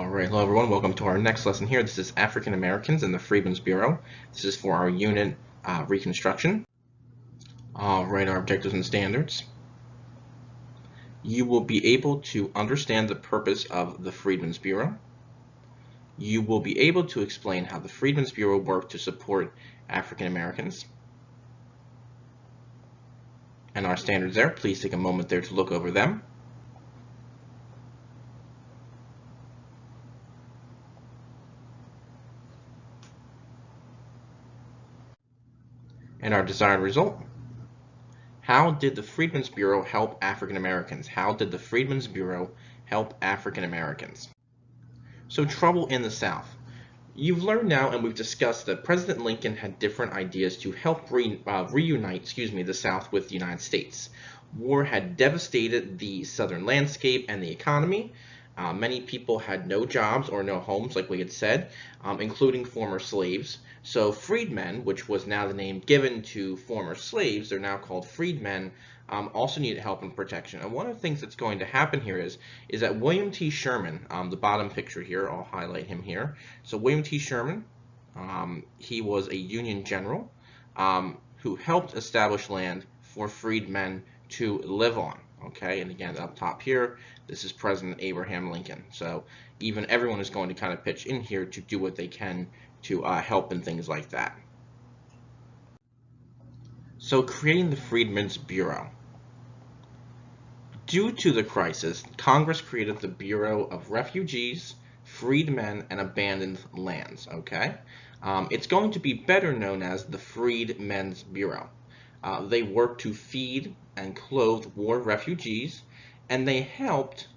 All right, hello everyone. Welcome to our next lesson here. This is African Americans in the Freedmen's Bureau. This is for our unit reconstruction. All right, our objectives and standards. You will be able to understand the purpose of the Freedmen's Bureau. You will be able to explain how the Freedmen's Bureau worked to support African Americans. And our standards there, please take a moment there to look over them. And our desired result. How did the Freedmen's Bureau help African Americans? How did the Freedmen's Bureau help African Americans? So, trouble in the South. You've learned now, and we've discussed, that President Lincoln had different ideas to help reunite the South with the United States. War had devastated the Southern landscape and the economy. Many people had no jobs or no homes, like we had said, including former slaves. So freedmen, which was now the name given to former slaves, they're now called freedmen, also needed help and protection. And one of the things that's going to happen here is that William T. Sherman, the bottom picture here, I'll highlight him here. So William T. Sherman, he was a Union general who helped establish land for freedmen to live on. Okay, and again, up top here, this is President Abraham Lincoln. So even everyone is going to kind of pitch in here to do what they can to help and things like that. So creating the Freedmen's Bureau. Due to the crisis, Congress created the Bureau of Refugees, Freedmen, and Abandoned Lands. Okay, it's going to be better known as the Freedmen's Bureau. They worked to feed and clothe war refugees, and they helped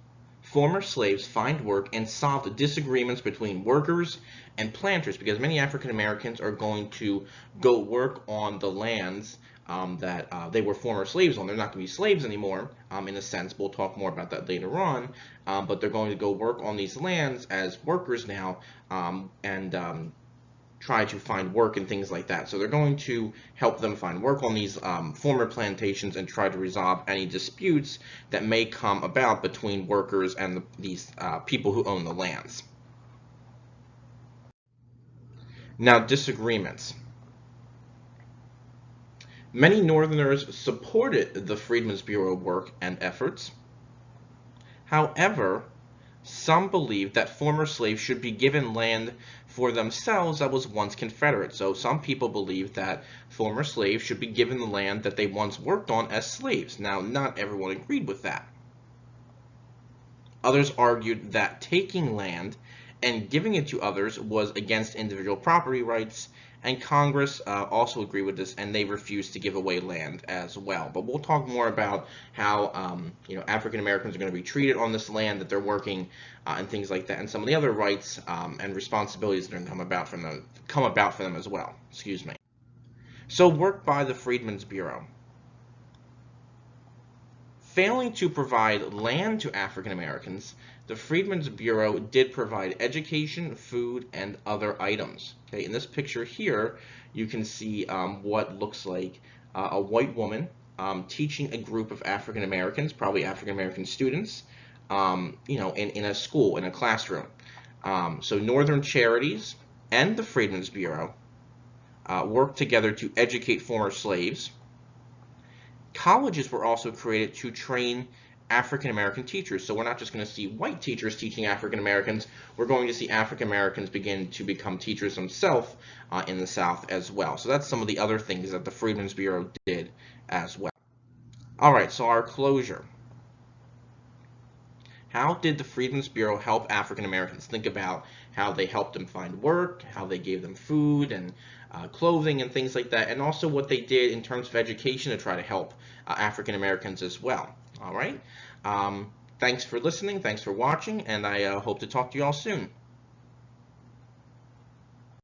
former slaves find work and solve the disagreements between workers and planters, because many African Americans are going to go work on the lands that they were former slaves on. They're not going to be slaves anymore, in a sense. We'll talk more about that later on, but they're going to go work on these lands as workers now, and try to find work and things like that. So they're going to help them find work on these former plantations and try to resolve any disputes that may come about between workers and these people who own the lands. Now, disagreements. Many Northerners supported the Freedmen's Bureau work and efforts. However, some believed that former slaves should be given land for themselves that was once Confederate. So some people believed that former slaves should be given the land that they once worked on as slaves. Now, not everyone agreed with that. Others argued that taking land and giving it to others was against individual property rights, and Congress also agreed with this, and they refused to give away land as well. But we'll talk more about how African Americans are going to be treated on this land that they're working, and things like that, and some of the other rights and responsibilities that are going to come about for them as well. Excuse me. So, work by the Freedmen's Bureau. Failing to provide land to African Americans, the Freedmen's Bureau did provide education, food, and other items. Okay, in this picture here, you can see what looks like a white woman teaching a group of African Americans, probably African American students, in a school, in a classroom. So Northern Charities and the Freedmen's Bureau worked together to educate former slaves. Colleges were also created to train African American teachers. So we're not just going to see white teachers teaching African Americans, we're going to see African Americans begin to become teachers themselves in the South as well. So that's some of the other things that the Freedmen's Bureau did as well. All right, so our closure. How did the Freedmen's Bureau help African Americans? Think about how they helped them find work, how they gave them food and clothing and things like that, and also what they did in terms of education to try to help African Americans as well. All right. Thanks for listening. Thanks for watching, and I hope to talk to you all soon.